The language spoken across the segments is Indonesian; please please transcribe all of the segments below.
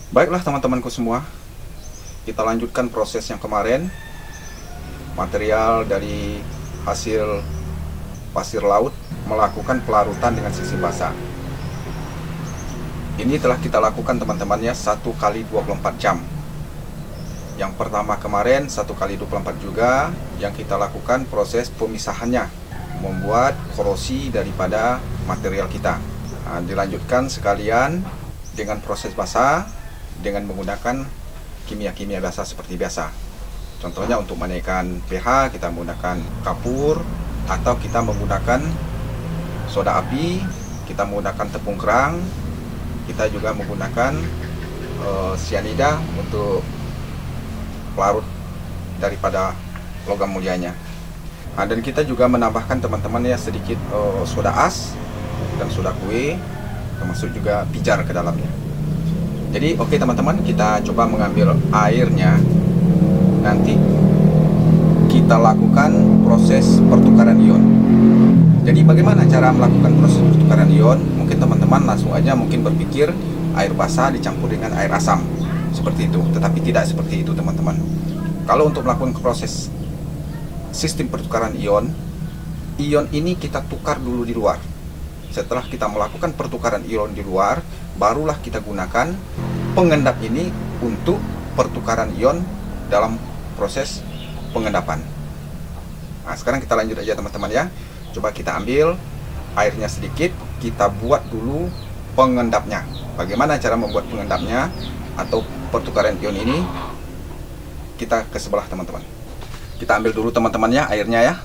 Baiklah teman-temanku semua, kita lanjutkan proses yang kemarin. Material dari hasil pasir laut melakukan pelarutan dengan sisi basah. Ini telah kita lakukan teman-temannya 1 kali 24 jam. Yang pertama kemarin 1 kali 24 juga, yang kita lakukan proses pemisahannya, membuat korosi daripada material kita. Nah, dilanjutkan sekalian dengan proses basah dengan menggunakan kimia-kimia basah seperti biasa. Contohnya untuk menaikkan pH kita menggunakan kapur, atau kita menggunakan soda api, kita menggunakan tepung kerang, kita juga menggunakan sianida untuk pelarut daripada logam mulianya. Nah, dan kita juga menambahkan teman-teman ya sedikit soda as dan soda kue, termasuk juga pijar ke dalamnya. Jadi oke teman-teman, kita coba mengambil airnya. Nanti kita lakukan proses pertukaran ion. Jadi bagaimana cara melakukan proses pertukaran ion? Mungkin teman-teman langsung aja mungkin berpikir air basah dicampur dengan air asam, seperti itu. Tetapi tidak seperti itu teman-teman. Kalau untuk melakukan proses sistem pertukaran ion, ion ini kita tukar dulu di luar. Setelah kita melakukan pertukaran ion di luar, barulah kita gunakan pengendap ini untuk pertukaran ion dalam proses pengendapan. Nah, sekarang kita lanjut aja teman-teman ya. Coba kita ambil airnya sedikit, kita buat dulu pengendapnya. Bagaimana cara membuat pengendapnya atau pertukaran ion ini? Kita ke sebelah teman-teman. Kita ambil dulu teman-teman ya airnya ya.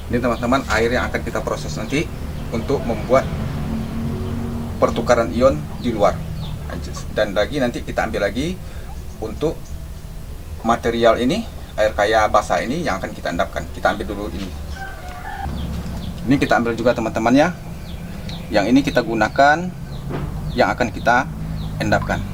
Ini teman-teman air yang akan kita proses nanti untuk membuat pertukaran ion di luar. Dan lagi nanti kita ambil lagi untuk material ini, air kaya basah ini yang akan kita endapkan. Kita ambil dulu ini. Ini kita ambil juga teman-teman ya. Yang ini kita gunakan yang akan kita endapkan.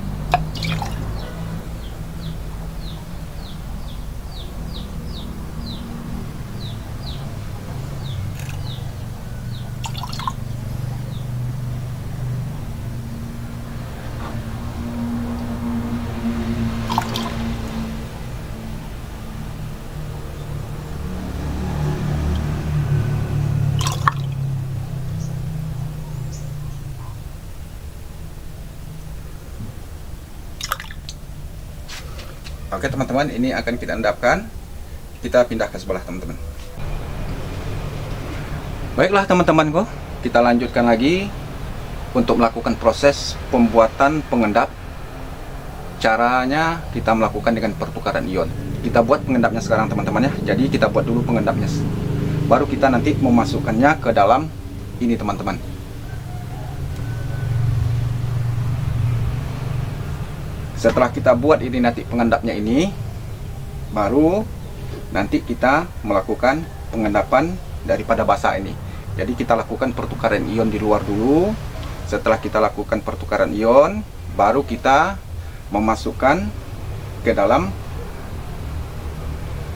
Oke teman-teman, ini akan kita endapkan. Kita pindah ke sebelah teman-teman. Baiklah teman-temanku, kita lanjutkan lagi untuk melakukan proses pembuatan pengendap. Caranya kita melakukan dengan pertukaran ion. Kita buat pengendapnya sekarang teman-teman ya. Jadi kita buat dulu pengendapnya, baru kita nanti memasukkannya ke dalam ini teman-teman. Setelah kita buat ini nanti pengendapnya ini, baru nanti kita melakukan pengendapan daripada basah ini. Jadi kita lakukan pertukaran ion di luar dulu. Setelah kita lakukan pertukaran ion, baru kita memasukkan ke dalam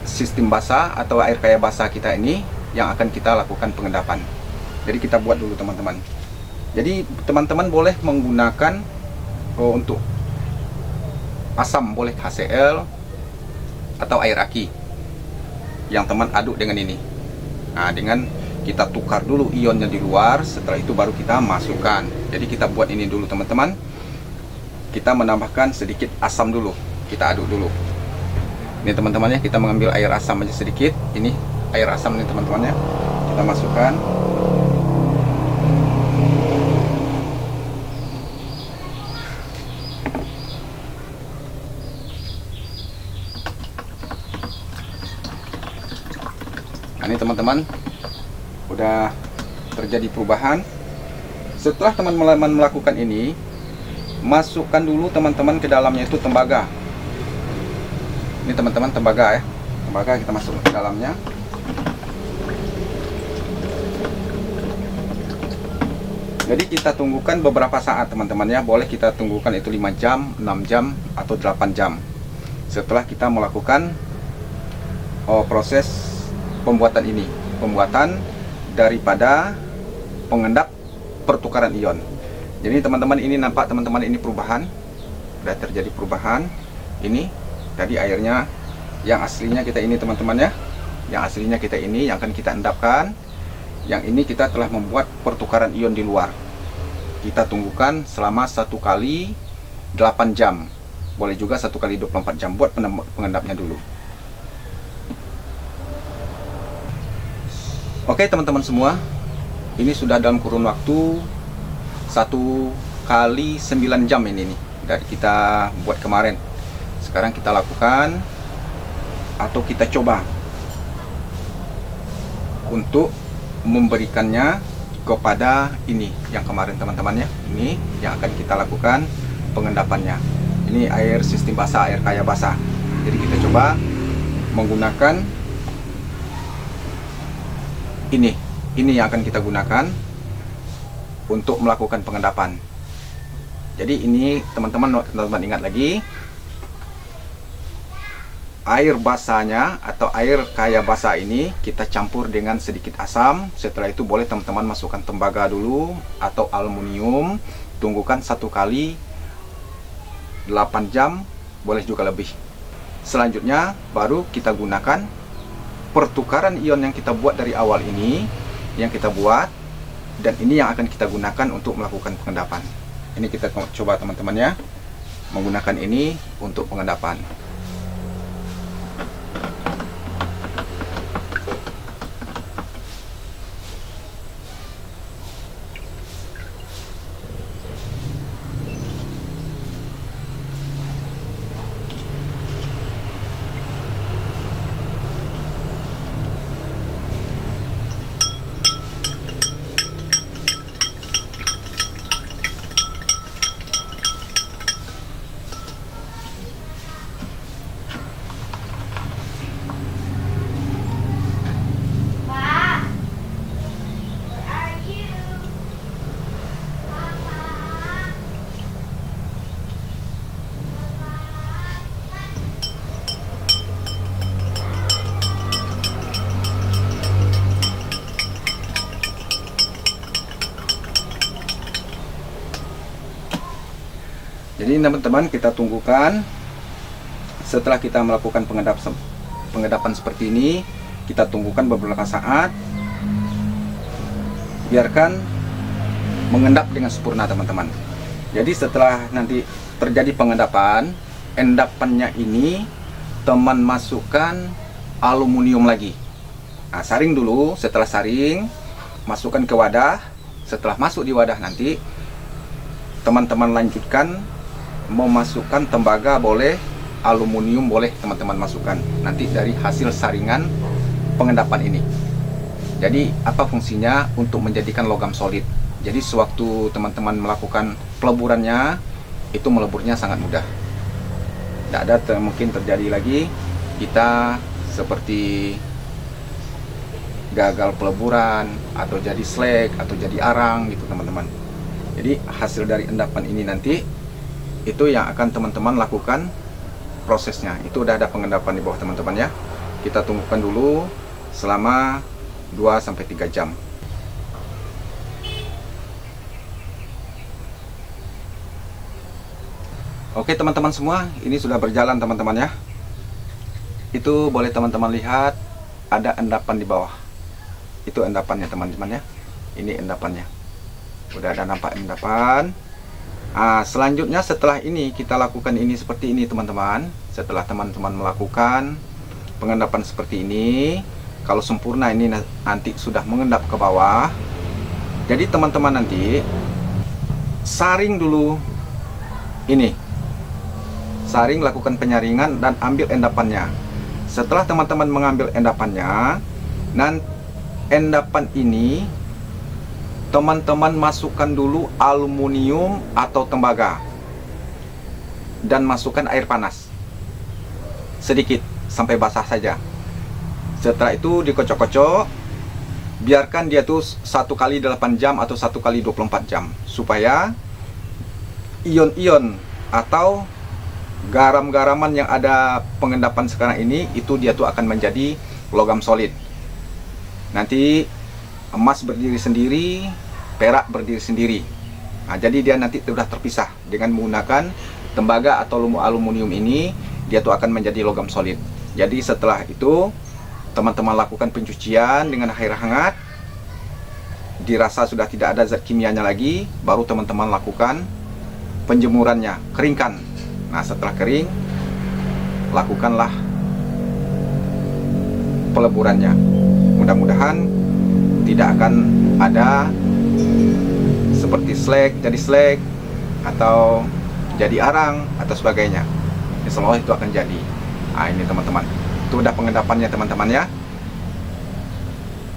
sistem basah atau air kaya basah kita ini yang akan kita lakukan pengendapan. Jadi kita buat dulu teman-teman. Jadi teman-teman boleh menggunakan untuk asam, boleh HCl atau air aki yang teman aduk dengan ini. Nah, dengan kita tukar dulu ionnya di luar, setelah itu baru kita masukkan. Jadi kita buat ini dulu teman-teman. Kita menambahkan sedikit asam dulu, kita aduk dulu. Ini teman-teman ya, kita mengambil air asam aja sedikit. Ini air asam nih teman-teman ya, kita masukkan. Nah, ini teman-teman, udah terjadi perubahan. Setelah teman-teman melakukan ini, masukkan dulu teman-teman ke dalamnya itu tembaga. Ini teman-teman tembaga ya. Tembaga kita masukkan ke dalamnya. Jadi kita tunggukan beberapa saat teman-teman ya. Boleh kita tunggukan itu 5 jam, 6 jam, atau 8 jam. Setelah kita melakukan proses pembuatan ini. Pembuatan daripada pengendap pertukaran ion. Jadi teman-teman ini nampak teman-teman ini perubahan. Sudah terjadi perubahan. Ini tadi airnya yang aslinya kita ini teman-teman ya. Yang aslinya kita ini yang akan kita endapkan. Yang ini kita telah membuat pertukaran ion di luar. Kita tunggukan selama 1 kali 8 jam. Boleh juga 1 kali 24 jam buat pengendapnya dulu. Oke teman-teman semua, ini sudah dalam kurun waktu 1 kali 9 jam ini nih dari kita buat kemarin. Sekarang kita lakukan atau kita coba untuk memberikannya kepada ini yang kemarin teman-teman ya. Ini yang akan kita lakukan pengendapannya. Ini air sistem basah, air kaya basah. Jadi kita coba menggunakan ini yang akan kita gunakan untuk melakukan pengendapan. Jadi ini teman-teman ingat lagi, air basahnya atau air kaya basah ini kita campur dengan sedikit asam. Setelah itu boleh teman-teman masukkan tembaga dulu atau aluminium. Tunggukan 1 kali 8 jam, boleh juga lebih. Selanjutnya baru kita gunakan pertukaran ion yang kita buat dari awal ini, yang kita buat, dan ini yang akan kita gunakan untuk melakukan pengendapan. Ini kita coba teman-teman ya, menggunakan ini untuk pengendapan. Jadi teman-teman kita tunggukan. Setelah kita melakukan pengendapan seperti ini, kita tunggukan beberapa saat. Biarkan mengendap dengan sempurna teman-teman. Jadi setelah nanti terjadi pengendapan, endapannya ini teman masukkan aluminium lagi. Nah, saring dulu. Setelah saring, masukkan ke wadah. Setelah masuk di wadah nanti teman-teman lanjutkan. Mau masukkan tembaga boleh, aluminium boleh teman-teman masukkan. Nanti dari hasil saringan pengendapan ini. Jadi apa fungsinya? Untuk menjadikan logam solid. Jadi sewaktu teman-teman melakukan peleburannya, itu meleburnya sangat mudah. Tidak ada mungkin terjadi lagi kita seperti gagal peleburan, atau jadi slag, atau jadi arang gitu teman-teman. Jadi hasil dari endapan ini nanti itu yang akan teman-teman lakukan prosesnya. Itu udah ada pengendapan di bawah teman-teman ya. Kita tunggukan dulu selama 2-3 jam. Oke teman-teman semua, ini sudah berjalan teman-teman ya. Itu boleh teman-teman lihat ada endapan di bawah. Itu endapannya teman-teman ya. Ini endapannya. Udah ada nampak endapan. Nah, selanjutnya setelah ini kita lakukan ini seperti ini teman-teman. Setelah teman-teman melakukan pengendapan seperti ini, kalau sempurna ini nanti sudah mengendap ke bawah. Jadi teman-teman nanti saring dulu ini. Saring, lakukan penyaringan dan ambil endapannya. Setelah teman-teman mengambil endapannya, endapan ini teman-teman masukkan dulu aluminium atau tembaga dan masukkan air panas sedikit sampai basah saja. Setelah itu dikocok-kocok, biarkan dia tuh 1 kali 8 jam atau 1 kali 24 jam supaya ion-ion atau garam-garaman yang ada pengendapan sekarang ini itu dia tuh akan menjadi logam solid. Nanti emas berdiri sendiri, perak berdiri sendiri. Nah, jadi dia nanti sudah terpisah dengan menggunakan tembaga atau aluminium ini, dia tuh akan menjadi logam solid. Jadi setelah itu teman-teman lakukan pencucian dengan air hangat, dirasa sudah tidak ada zat kimianya lagi, baru teman-teman lakukan penjemurannya, keringkan. Nah, setelah kering, lakukanlah peleburannya. Mudah-mudahan tidak akan ada seperti slag jadi slag atau jadi arang atau sebagainya. Insya Allah itu akan jadi. Nah, ini teman-teman, itu udah pengendapannya teman-teman ya.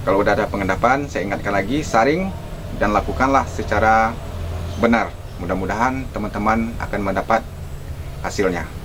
Kalau udah ada pengendapan, saya ingatkan lagi, saring dan lakukanlah secara benar. Mudah-mudahan teman-teman akan mendapat hasilnya.